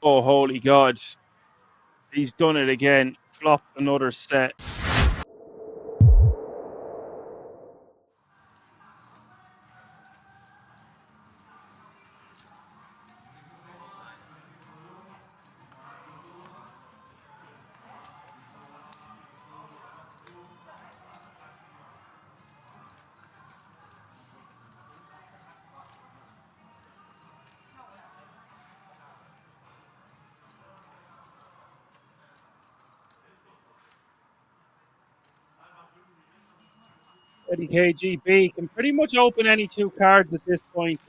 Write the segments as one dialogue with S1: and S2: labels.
S1: Oh, holy God. He's done it again. Flop another set. Eddie KGB can pretty much open any two cards at this point.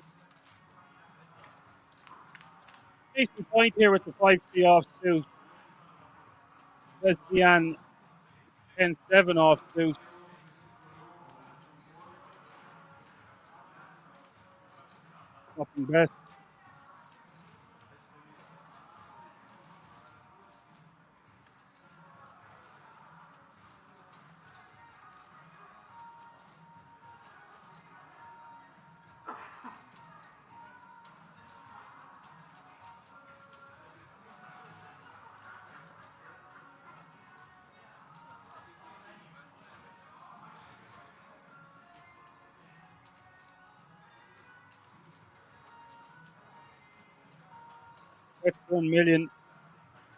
S1: Case in point here with the 5-3 offsuit. Lesbian 10-7 offsuit. Nothing best. That's 1 million.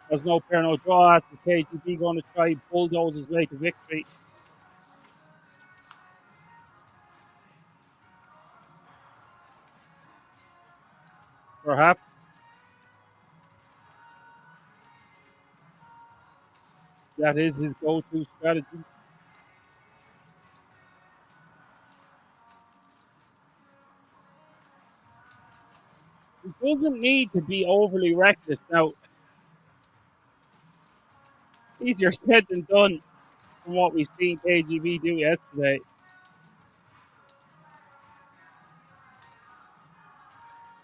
S1: There's no pair, no draw. After KGB going to try bulldoze his way to victory. Perhaps. That is his go-to strategy. He doesn't need to be overly reckless. Now, easier said than done from what we've seen KGB do yesterday.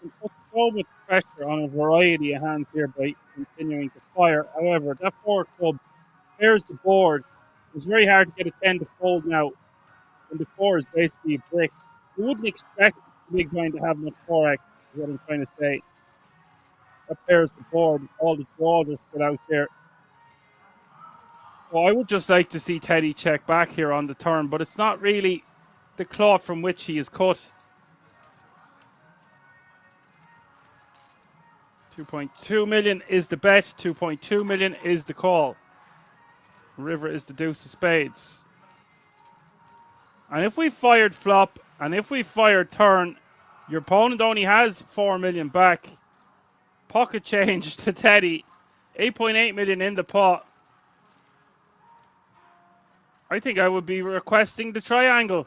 S1: He put so much pressure on a variety of hands here by continuing to fire. However, that 4 club clears the board. It's very hard to get a 10 to fold now when the 4 is basically a brick. You wouldn't expect the big blind to have much 4x, is what I'm trying to say. That clears the board. All the draws are still out there. Well, I would just like to see Teddy check back here on the turn, but it's not really the cloth from which he is cut. 2.2 million is the bet. 2.2 million is the call. River is the deuce of spades. And if we fired flop and if we fired turn, your opponent only has 4 million back. Pocket change to Teddy. 8.8 million in the pot. I think I would be requesting the triangle.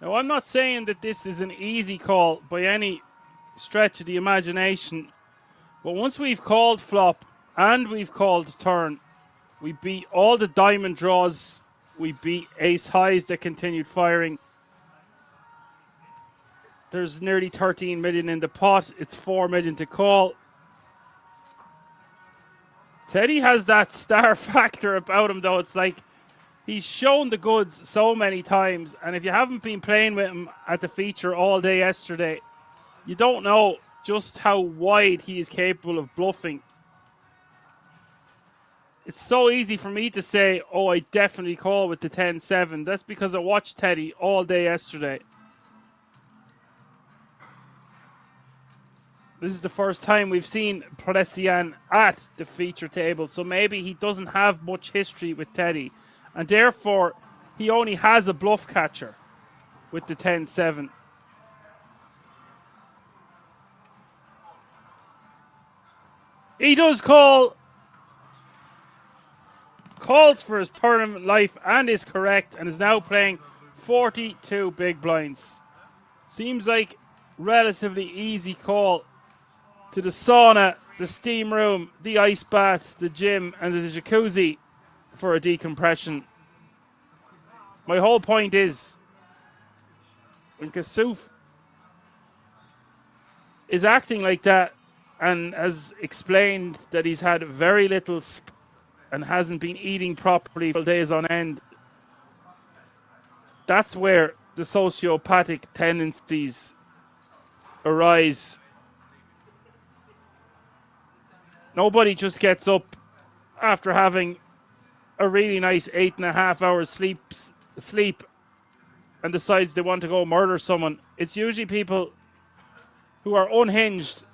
S1: Now, I'm not saying that this is an easy call by any stretch of the imagination, but once we've called flop and we've called turn, we beat all the diamond draws. We beat ace highs that continued firing. There's nearly 13 million in the pot. It's 4 million to call. Teddy has that star factor about him, though. It's like he's shown the goods so many times, and if you haven't been playing with him at the feature all day yesterday, you don't know just how wide he is capable of bluffing. It's so easy for me to say, oh, I definitely call with the 10-7. That's because I watched Teddy all day yesterday. This is the first time we've seen Presian at the feature table, so maybe he doesn't have much history with Teddy, and therefore he only has a bluff catcher with the 10-7. He does call. Calls for his tournament life and is correct, and is now playing 42 big blinds. Seems like relatively easy call to the sauna, the steam room, the ice bath, the gym, and the jacuzzi for a decompression. My whole point is, when Kasuf is acting like that and has explained that he's had very little and hasn't been eating properly for days on end, that's where the sociopathic tendencies arise. Nobody just gets up after having a really nice 8.5 hours sleep and decides they want to go murder someone. It's usually people who are unhinged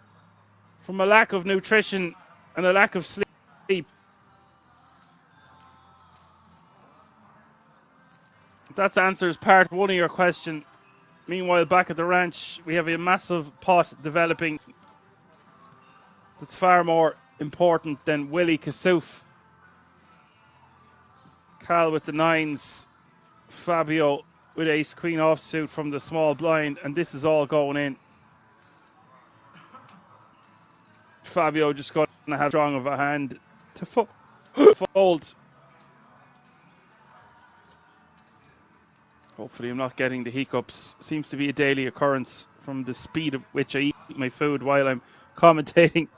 S1: from a lack of nutrition and a lack of sleep. That answers part one of your question. Meanwhile, back at the ranch, we have a massive pot developing that's far more important than Willie Kassouf. Cal with the nines, Fabio with ace queen offsuit from the small blind, and this is all going in. Fabio just going to have strong of a hand to fold. Hopefully I'm not getting the hiccups. Seems to be a daily occurrence from the speed at which I eat my food while I'm commentating.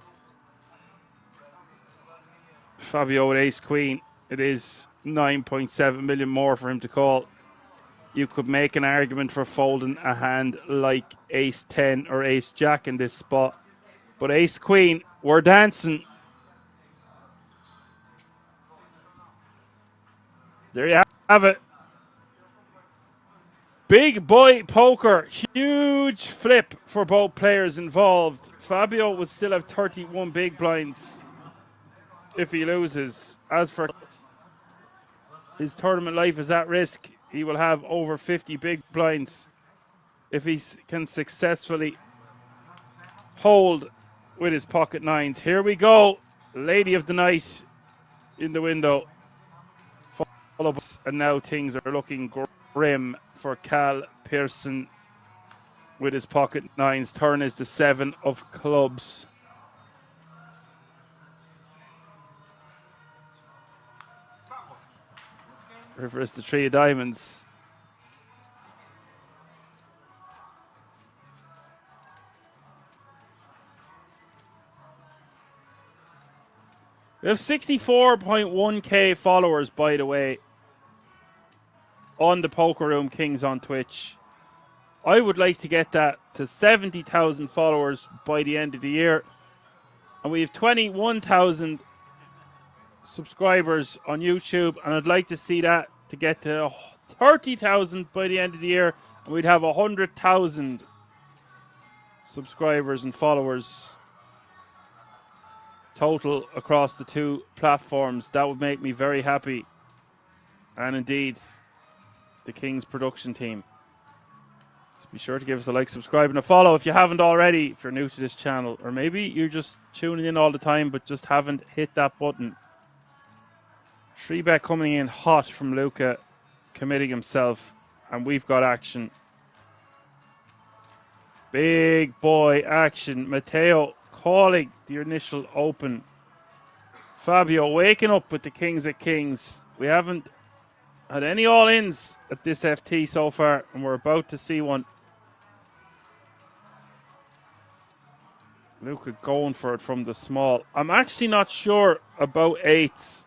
S1: Fabio with ace queen. It is 9.7 million more for him to call. You could make an argument for folding a hand like ace 10 or ace jack in this spot. But ace queen, we're dancing. There you have it. Big boy poker. Huge flip for both players involved. Fabio would still have 31 big blinds if he loses. As for his tournament life is at risk, he will have over 50 big blinds if he can successfully hold with his pocket nines. Here we go. Lady of the night in the window. And now things are looking grim for Cal Pearson with his pocket nines. Turn is the 7 of clubs. River is the 3 of diamonds. We have 64.1k followers, by the way, on the Poker Room Kings on Twitch. I would like to get that to 70,000 followers by the end of the year. And we have 21,000 subscribers on YouTube, and I'd like to see that to get to 30,000 by the end of the year, and we'd have 100,000 subscribers and followers total across the two platforms. That would make me very happy, and indeed the Kings production team. So be sure to give us a like, subscribe, and a follow if you haven't already, if you're new to this channel, or maybe you're just tuning in all the time but just haven't hit that button. 3-bet coming in hot from Luca, committing himself, and we've got action. Big boy action. Matteo calling the initial open. Fabio waking up with the kings at kings. We haven't had any all-ins at this FT so far, and we're about to see one. Luca going for it from the small. I'm actually not sure about eights.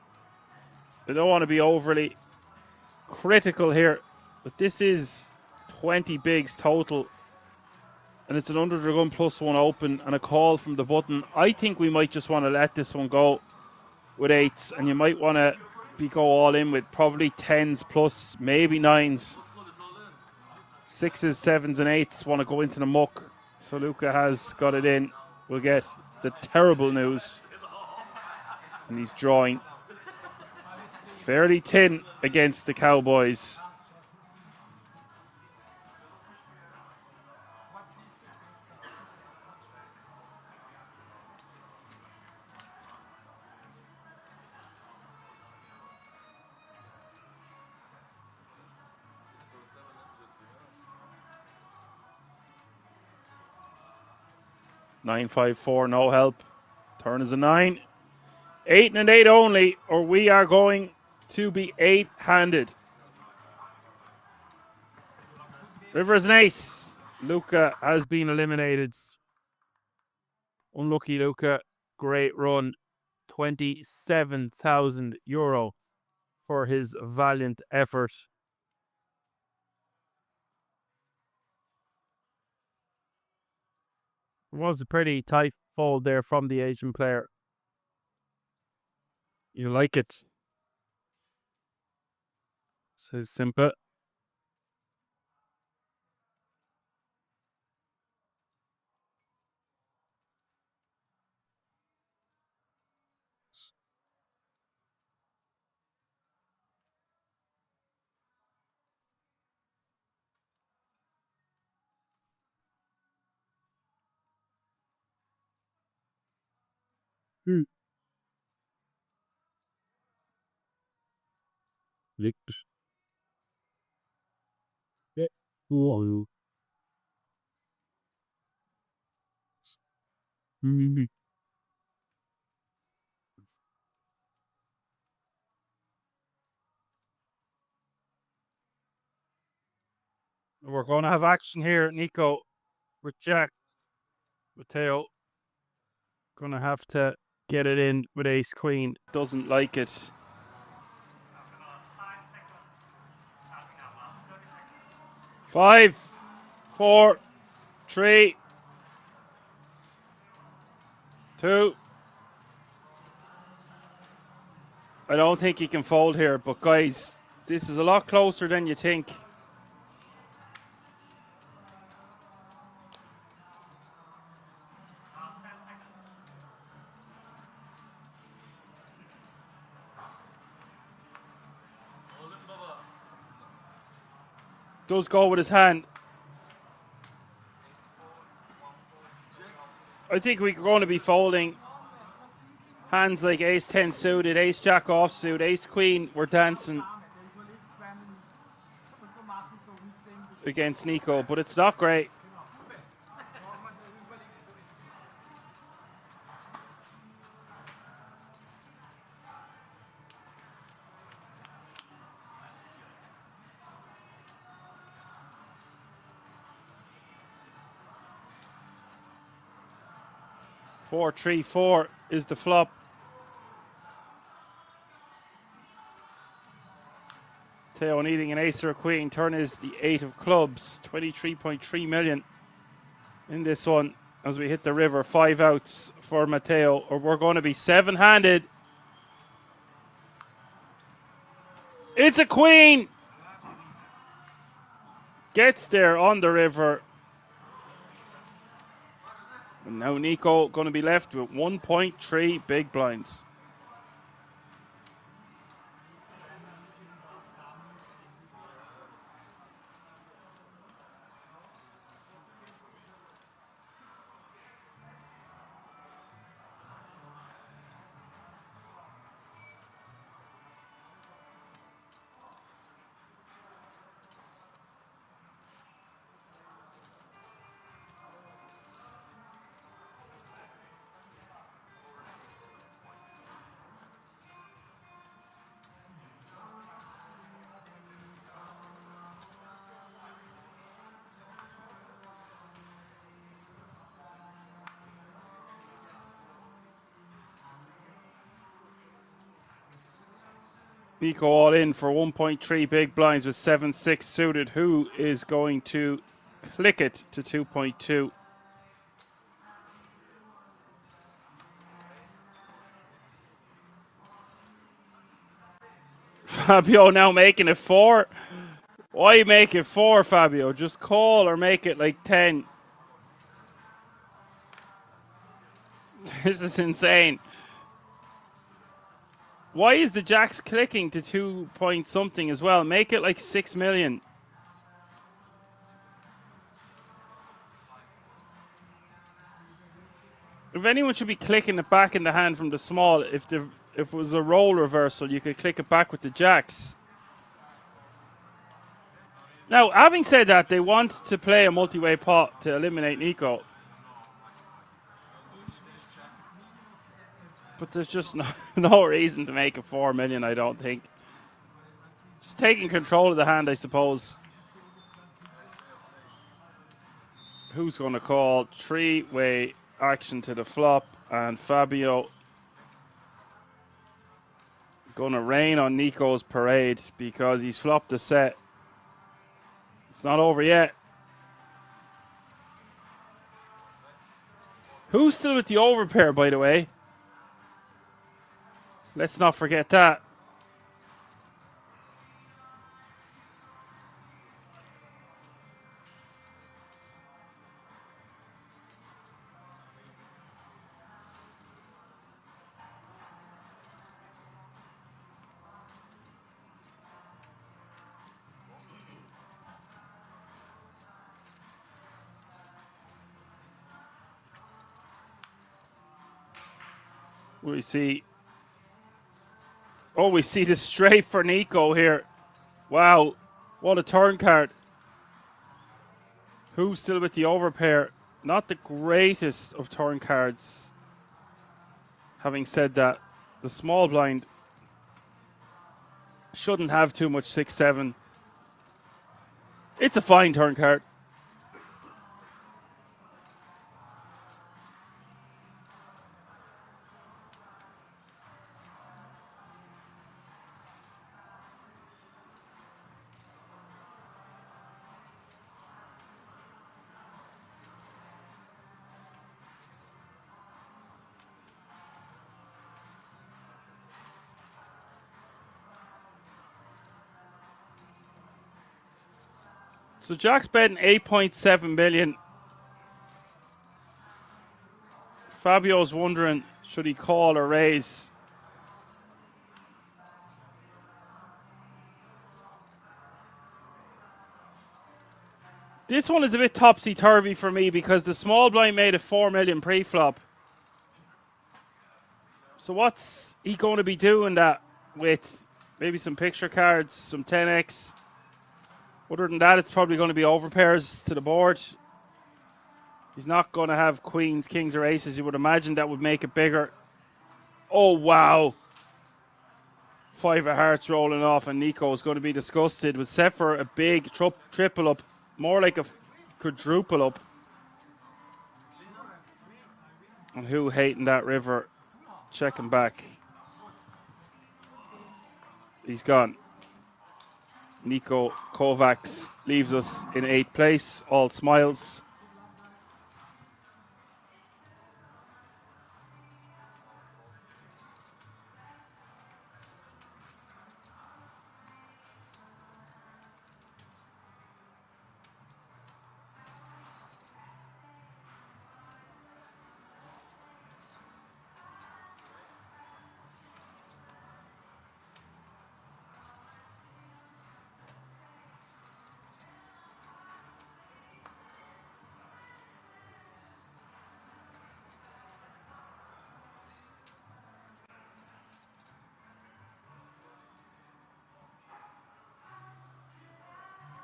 S1: I don't want to be overly critical here, but this is 20 bigs total, and it's an under the gun +1 open and a call from the button. I think we might just want to let this one go with eights, and you might want to go all in with probably 10s plus, maybe 9s. 6s, 7s, and 8s want to go into the muck. So Luca has got it in. We'll get the terrible news, and he's drawing fairly thin against the Cowboys. $9-5-4, no help. Turn is a 9. 8 and an 8 only, or we are going to be 8-handed. River is an ace. Luca has been eliminated. Unlucky Luca. Great run. €27,000 for his valiant effort. It was a pretty tight fold there from the Asian player. You like it. Says simple. We're going to have action here, Nico, with Jack. Matteo gonna have to get it in with ace queen. Doesn't like it. 5, 4, 3, 2. I don't think he can fold here, but guys, this is a lot closer than you think. Does go with his hand. I think we're going to be folding hands like ace 10 suited, ace jack offsuit, ace queen. We're dancing against Nico, but it's not great. Four, 3, 4 is the flop. Teo needing an ace or a queen. Turn is the 8 of clubs. 23.3 million in this one as we hit the river. 5 outs for Matteo, or we're going to be 7-handed. It's a queen. Gets there on the river. And now Nico going to be left with 1.3 big blinds. Nico all in for 1.3 big blinds with 7-6 suited. Who is going to click it to 2.2? Fabio now making it 4. Why make it 4, Fabio? Just call or make it like 10. This is insane. Why is the jacks clicking to 2 point something as well? Make it like 6 million. If anyone should be clicking it back in the hand from the small, if it was a roll reversal, you could click it back with the jacks. Now, having said that, they want to play a multi-way pot to eliminate Nico. But there's just no reason to make it 4 million, I don't think. Just taking control of the hand, I suppose. Who's going to call? 3-way action to the flop, and Fabio going to rain on Nico's parade because he's flopped the set. It's not over yet. Who's still with the overpair, by the way? Let's not forget that. We see. Oh, we see the straight for Nico here. Wow, what a turn card. Who's still with the overpair? Not the greatest of turn cards. Having said that, the small blind shouldn't have too much 6-7. It's a fine turn card. So Jack's betting 8.7 million. Fabio's wondering, should he call or raise? This one is a bit topsy-turvy for me because the small blind made a 4 million pre-flop. So what's he going to be doing that with? Maybe some picture cards, some 10x. Other than that, it's probably going to be overpairs to the board. He's not going to have queens, kings, or aces. You would imagine that would make it bigger. Oh, wow. 5 of hearts rolling off, and Nico is going to be disgusted. Was set for a big triple up, more like a quadruple up. And who hating that river? Checking back. He's gone. Nico Kovacs leaves us in 8th place. All smiles.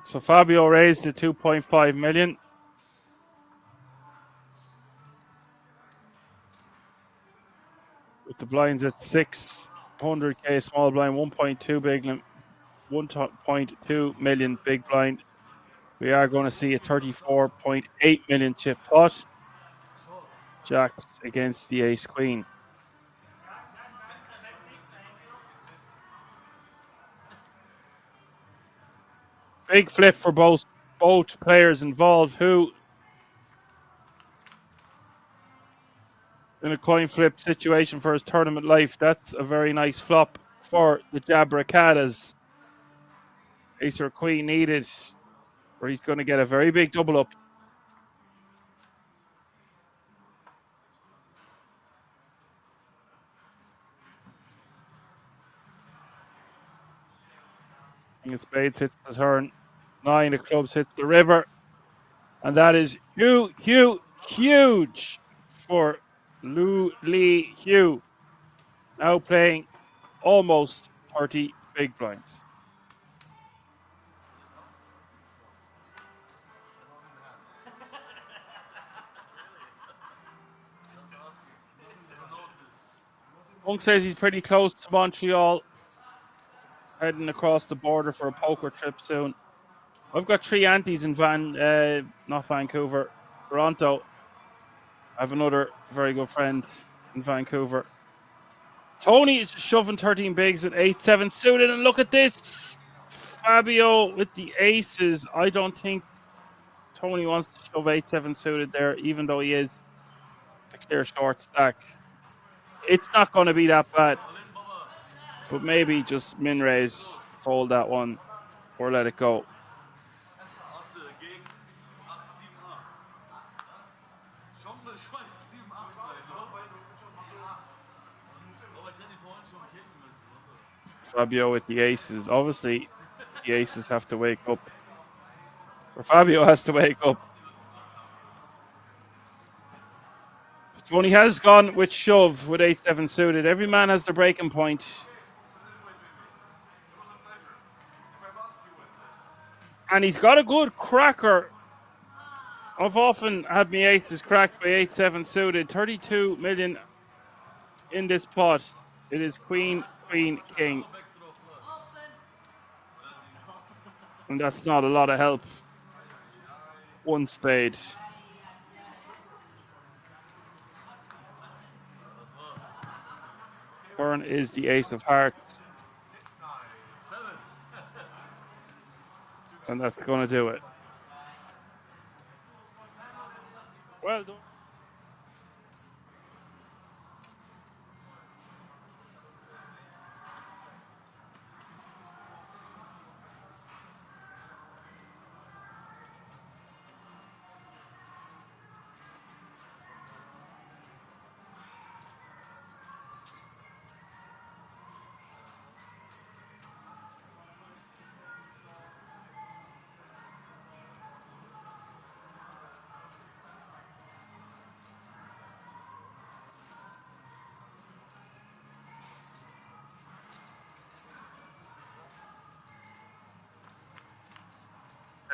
S1: So Fabio raised to 2.5 million. With the blinds at 600k small blind, 1.2 big, 1.2 million big blind. We are going to see a 34.8 million chip pot. Jacks against the ace queen. Big flip for both players involved, who in a coin flip situation for his tournament life. That's a very nice flop for the Jabracadas. Ace or queen needed, where he's going to get a very big double up. King of spades hits the turn. 9 of clubs hits the river. And that is huge for Lu Li Hugh. Now playing almost 30 big blinds. Monk says he's pretty close to Montreal, heading across the border for a poker trip soon. I've got 3 aunties in not Vancouver, Toronto. I have another very good friend in Vancouver. Tony is shoving 13 bigs with 8-7 suited, and look at this. Fabio with the aces. I don't think Tony wants to shove 8-7 suited there, even though he is their short stack. It's not going to be that bad, but maybe just min raise, fold that one, or let it go. Fabio with the aces. Obviously, the aces have to wake up. Or Fabio has to wake up. Tony has gone with shove with 8-7 suited. Every man has the breaking point. And he's got a good cracker. I've often had my aces cracked by 8-7 suited. 32 million in this pot. It is queen, queen, king. And that's not a lot of help. One spade. Turn is the ace of hearts. And that's going to do it. Well done.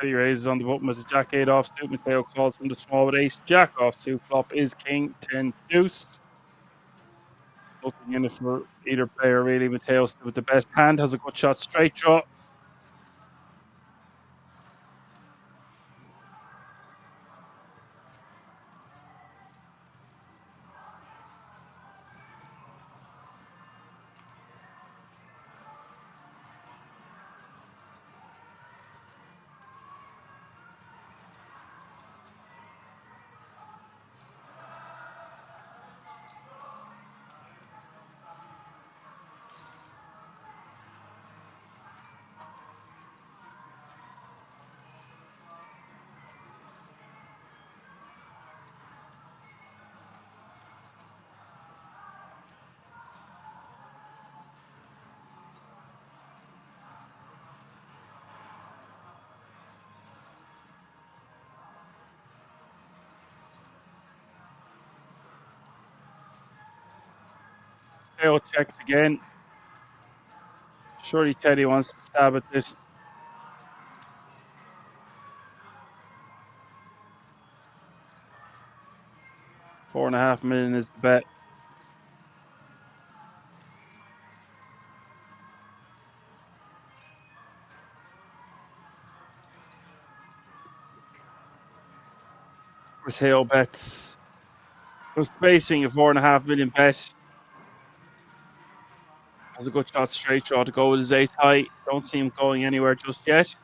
S1: He raises on the button with the jack 8 offsuit. Mateo calls from the small with ace jack offsuit. Flop is king 10 deuce. Looking in it for either player really. Mateo with the best hand has a good shot straight draw. Mateo checks again. Surely Teddy wants to stab at this. $4.5 million is the bet. Mateo bets. Was facing a $4.5 million bet. Has a good shot straight draw to go with his ace high. Don't see him going anywhere just yet.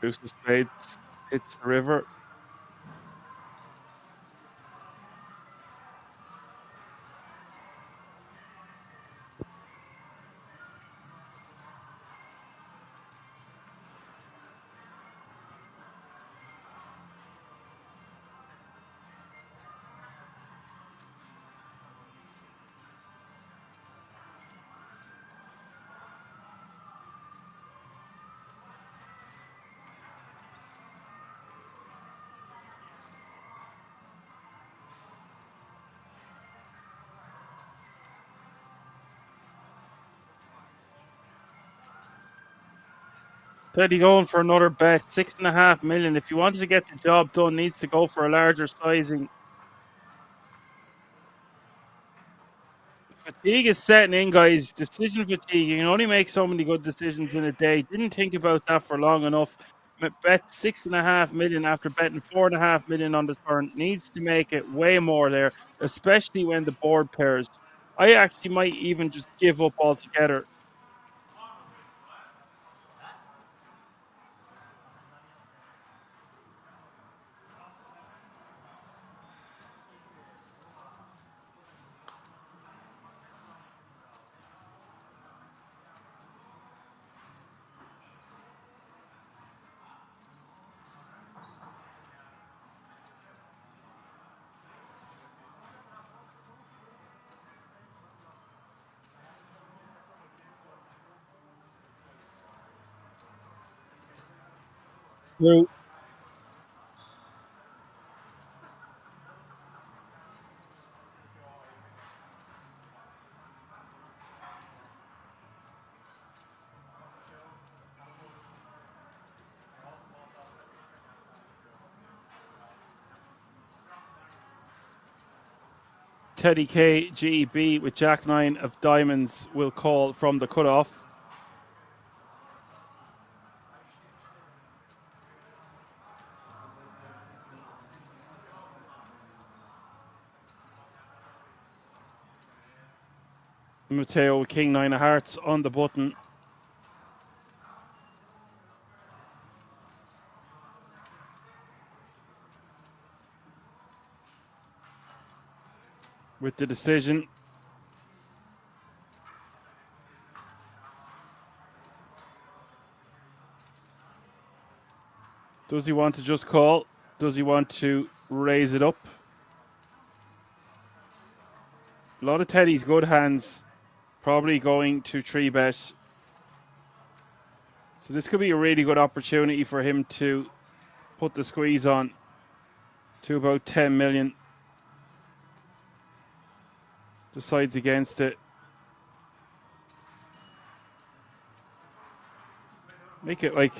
S1: Deuce of spades hits the river. Teddy going for another bet, $6.5 million. If you wanted to get the job done, needs to go for a larger sizing. Fatigue is setting in, guys. Decision fatigue. You can only make so many good decisions in a day. Didn't think about that for long enough. Bet $6.5 million after betting $4.5 million on the turn. Needs to make it way more there, especially when the board pairs. I actually might even just give up altogether. Through. Teddy K GB with Jack 9 of diamonds will call from the cutoff. Matteo with King 9 of hearts on the button. With the decision. Does he want to just call? Does he want to raise it up? A lot of Teddy's good hands probably going to 3-bet. So this could be a really good opportunity for him to put the squeeze on to about 10 million. Decides against it. Make it like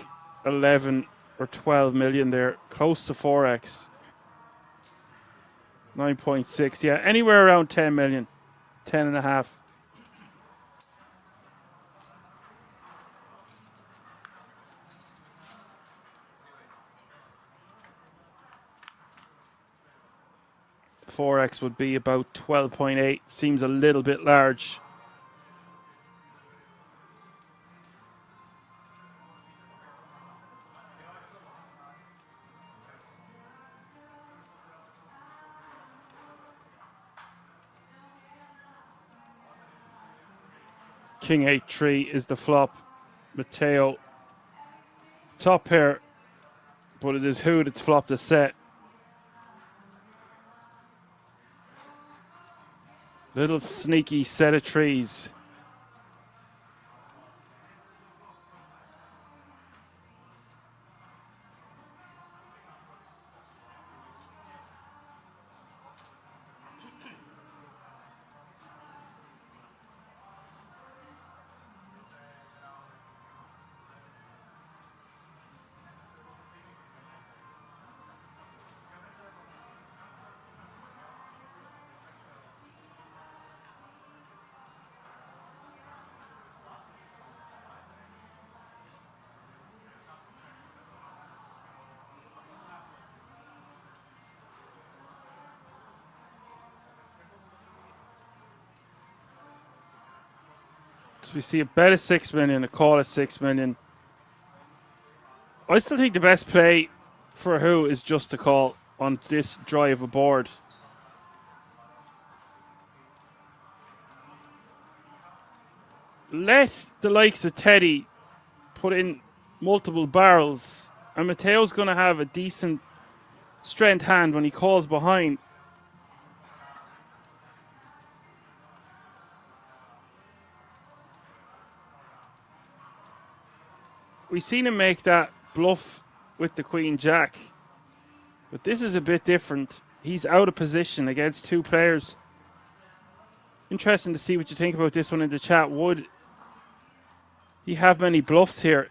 S1: 11 or 12 million there, close to 4x. 9.6, yeah, anywhere around 10 million, 10 and a half. Four x would be about 12.8. Seems a little bit large. King 8-3 is the flop. Matteo, top pair, but it is who that's flopped a set. Little sneaky set of trees. So we see a bet of 6 million, a call of 6 million. I still think the best play for who is just to call on this drive aboard. Let the likes of Teddy put in multiple barrels, and Matteo's going to have a decent strength hand when he calls behind. We've seen him make that bluff with the Queen Jack, but this is a bit different. He's out of position against two players. Interesting to see what you think about this one in the chat. Would he have many bluffs here?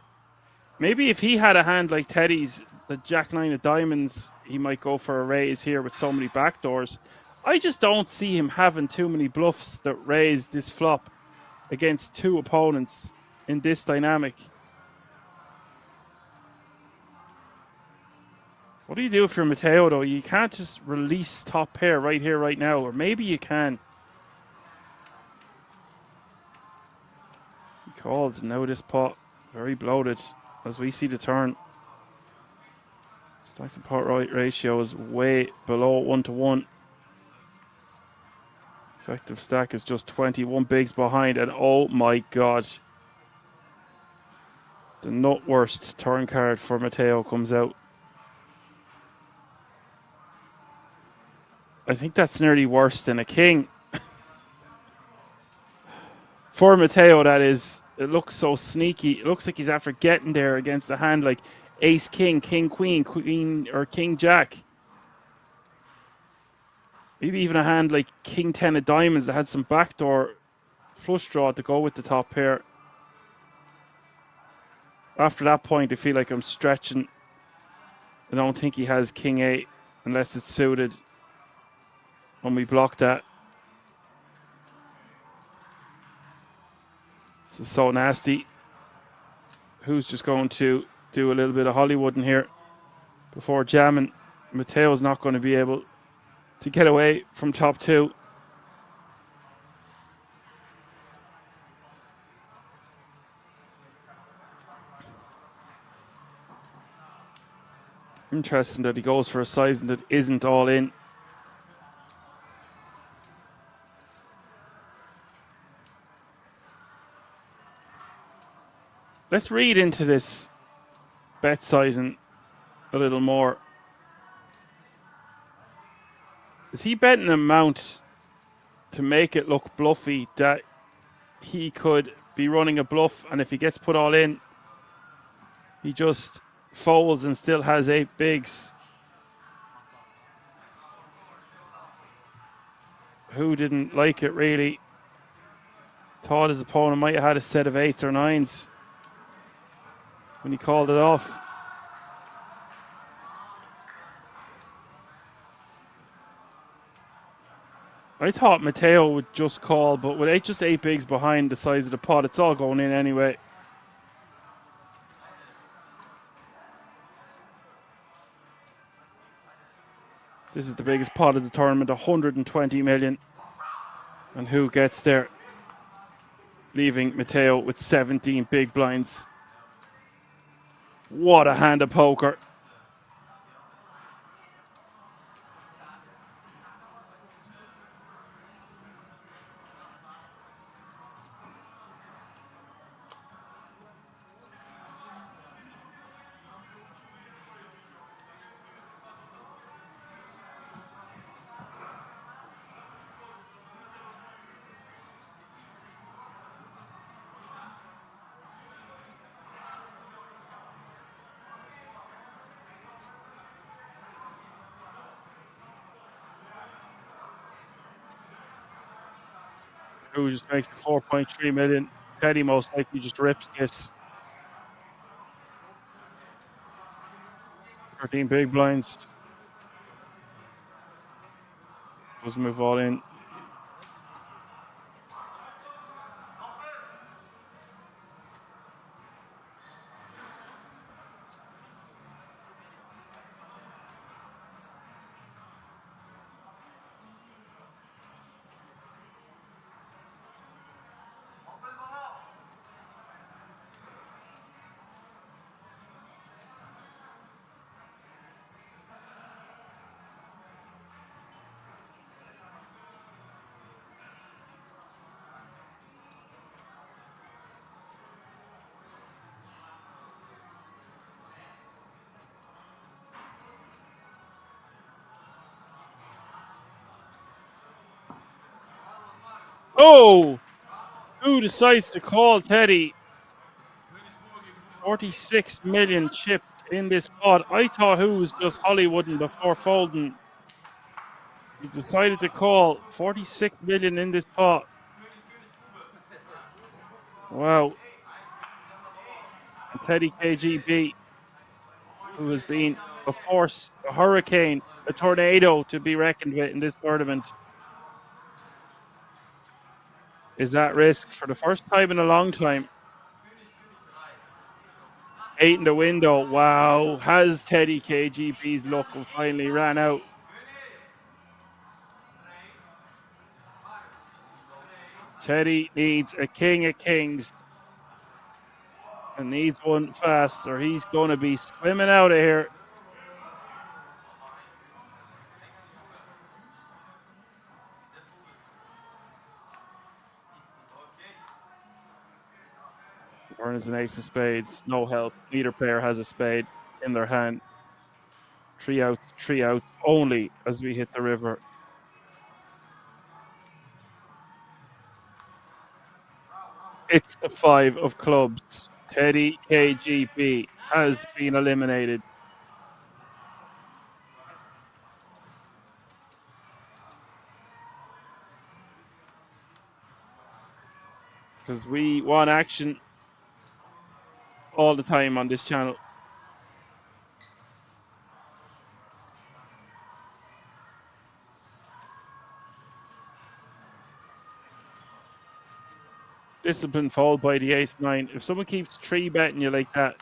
S1: Maybe if he had a hand like Teddy's, the Jack 9 of diamonds, he might go for a raise here with so many backdoors. I just don't see him having too many bluffs that raise this flop against two opponents in this dynamic. What do you do if you're Matteo, though? You can't just release top pair right here, right now. Or maybe you can. calls. Now this pot very bloated as we see the turn. Stack to pot ratio is way below 1 to 1. Effective stack is just 21 bigs behind, and oh my god. The nut worst turn card for Matteo comes out. I think that's nearly worse than a king. For Matteo, that is. It looks so sneaky. It looks like he's after getting there against a hand like ace king, king queen, queen or king jack. Maybe even a hand like king 10 of diamonds that had some backdoor flush draw to go with the top pair. After that point, I feel like I'm stretching. I don't think he has king 8 unless it's suited. When we block that. This is so nasty. Who's just going to do a little bit of Hollywood in here before jamming? Matteo's not going to be able to get away from top 2. Interesting that he goes for a sizing that isn't all in. Let's read into this bet sizing a little more. Is he betting an amount to make it look bluffy that he could be running a bluff, and if he gets put all in, he just folds and still has 8 bigs? Who didn't like it really? Thought his opponent might have had a set of 8s or 9s when he called it off. I thought Matteo would just call, but with just 8 bigs behind the size of the pot, it's all going in anyway. This is the biggest pot of the tournament, 120 million. And who gets there? Leaving Matteo with 17 big blinds. What a hand of poker. Who just makes the 4.3 million. Teddy most likely just rips this. 13 big blinds. Doesn't move all in. Oh! Who decides to call Teddy? 46 million chips in this pot. I thought who was just Hollywooding before folding. He decided to call 46 million in this pot. Wow. And Teddy KGB, who has been a force, a hurricane, a tornado to be reckoned with in this tournament, is at risk for the first time in a long time. 8 in the window. Wow. Has Teddy KGB's luck finally ran out? Teddy needs a king of kings and needs one fast, or he's going to be swimming out of here. Burn is an ace of spades. No help. Neither player has a spade in their hand. 3 outs only as we hit the river. It's the 5 of clubs. Teddy KGB has been eliminated. Because we want action all the time on this channel. Discipline followed by the ace-9. If someone keeps 3-betting you like that,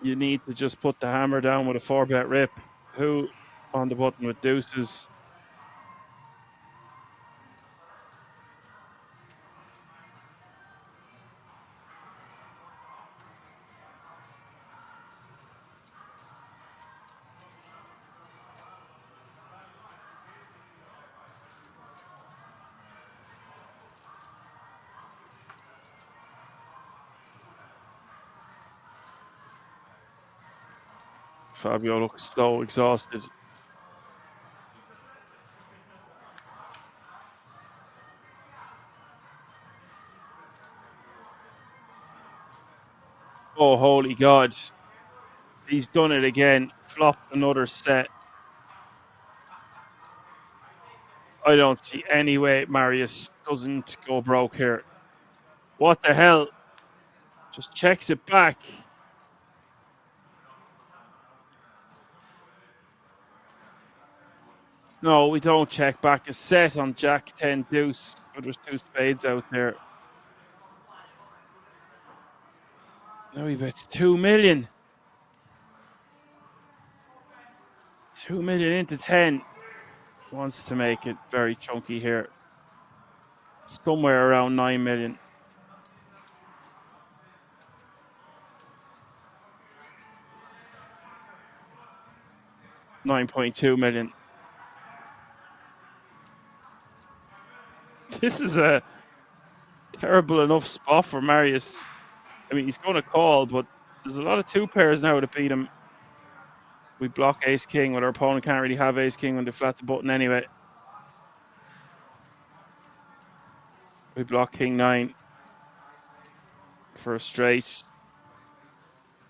S1: you need to just put the hammer down with a 4-bet rip. Who on the button with deuces? Fabio looks so exhausted. Oh, holy God. He's done it again. Flopped another set. I don't see any way Marius doesn't go broke here. What the hell? Just checks it back. No, we don't check back a set on Jack 10 deuce, but there's 2 spades out there. Now he bets 2 million. 2 million into 10. Wants to make it very chunky here. Somewhere around 9 million. 9.2 million. This is a terrible enough spot for Marius. I mean, he's going to call, but there's a lot of 2 pairs now to beat him. We block ace king, but our opponent can't really have ace king when they flat the button anyway. We block king 9 for a straight.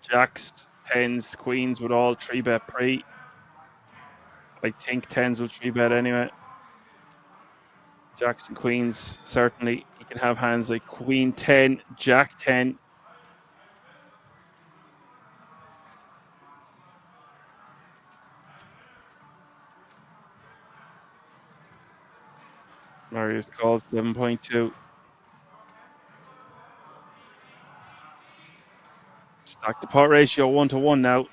S1: Jacks, 10s, queens would all 3-bet pre. I think 10s will 3-bet anyway. Jacks and queens, certainly. He can have hands like queen 10, jack 10. Marius calls 7.2. Stack the pot ratio 1-1 now.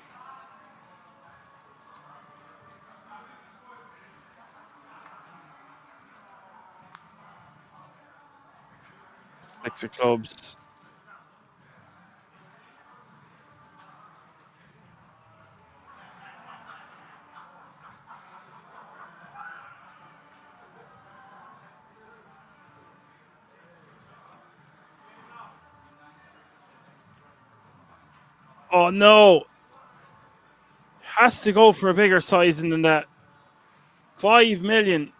S1: Six of clubs. Oh no! Has to go for a bigger sizing than that. 5 million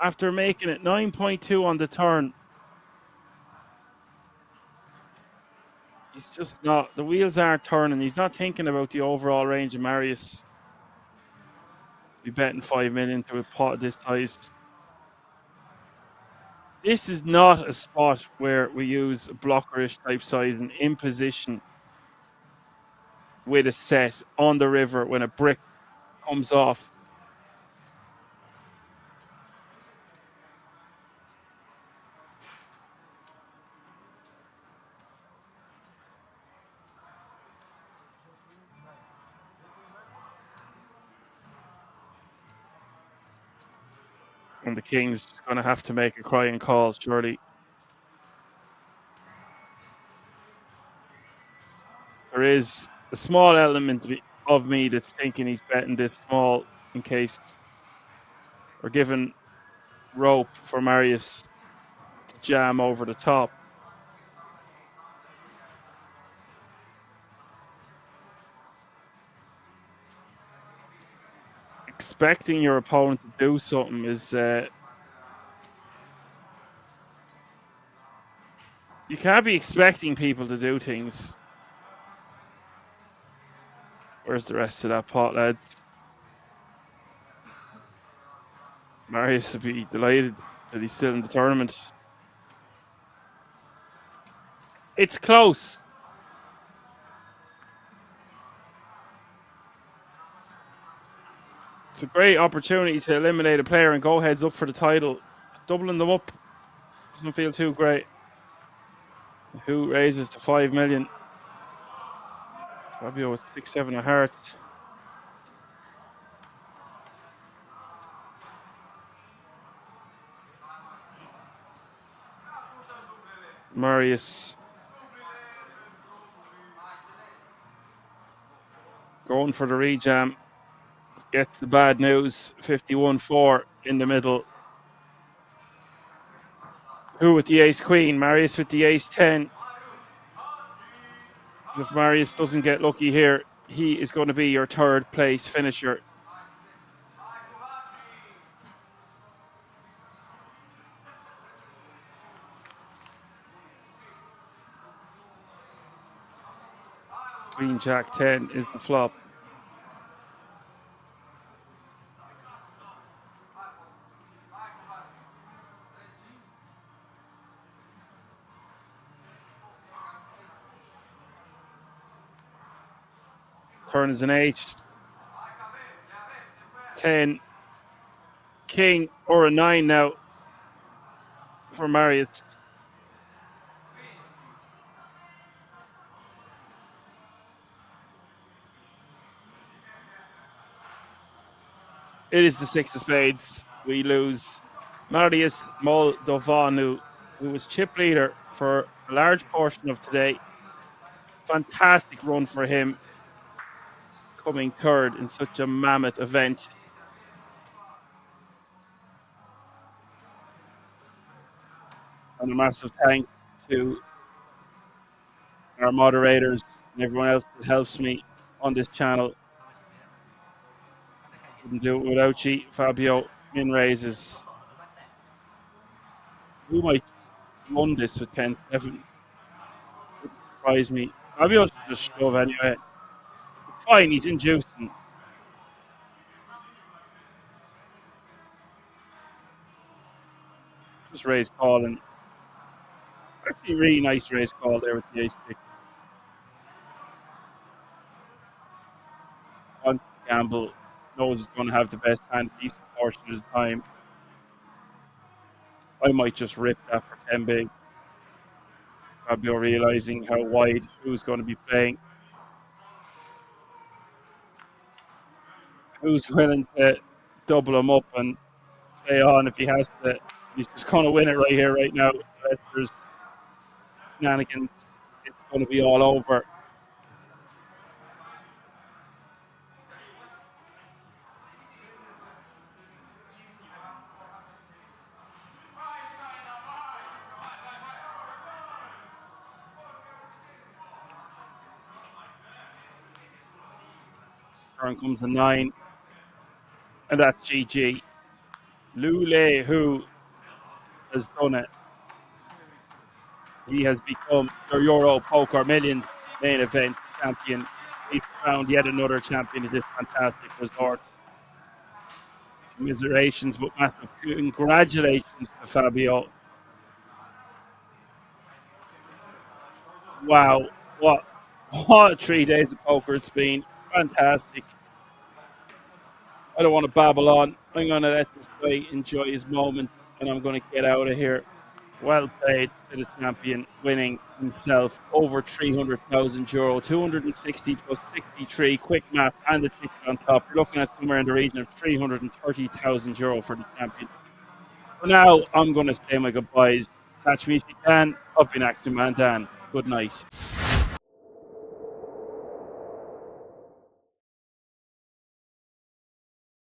S1: after making it 9.2 on the turn. He's just not, the wheels aren't turning. He's not thinking about the overall range of Marius. Be betting 5 million to a pot this size. This is not a spot where we use blockerish type sizing in position with a set on the river when a brick comes off. And the King's going to have to make a crying call, surely. is a small element of me that's thinking he's betting this small in case we're given rope for Marius to jam over the top. Expecting your opponent to do something is you can't be expecting people to do things. Where's the rest of that pot, lads? Marius would be delighted that he's still in the tournament. It's close. It's a great opportunity to eliminate a player and go heads up for the title. Doubling them up doesn't feel too great. Who raises to 5 million? Fabio with 6-7 of hearts. Marius going for the rejam. Gets the bad news. 51-4 in the middle. Who with the ace queen? Marius with the ace 10. If Marius doesn't get lucky here, he is going to be your third place finisher. Queen Jack 10 is the flop. Turn is an 8. 10. King or a 9 now for Marius. It is the 6 of spades. We lose Marius Moldovanu, who was chip leader for a large portion of today. Fantastic run for him, coming third in such a mammoth event. And a massive thanks to our moderators and everyone else that helps me on this channel. Couldn't do it without you. Fabio, min raises. Who might won this with 10-7? Wouldn't surprise me. Fabio should just shove anyway. It's fine, he's inducing. Just raise call and actually really nice raise call there with the ace 6. On gamble, knows he's going to have the best hand a decent portion of the time. I might just rip that for 10 bigs. Fabio realizing how wide who's going to be playing. Who's willing to double him up and play on if he has to. He's just going to win it right here, right now. Unless there's shenanigans, it's going to be all over. Turn comes a 9. And that's GG. Lule, who has done it. He has become the Euro Poker Millions main event champion. He found yet another champion at this fantastic resort. Commiserations, but massive congratulations to Fabio. Wow, what 3 days of poker it's been. Fantastic. I don't want to babble on. I'm going to let this guy enjoy his moment, and I'm going to get out of here. Well played to the champion, winning himself over €300,000, 260 plus 63, quick maps and the ticket on top. You're looking at somewhere in the region of €330,000 for the champion. For now, I'm going to say my goodbyes. Catch me if you can. Up in action, man, Dan. Good night.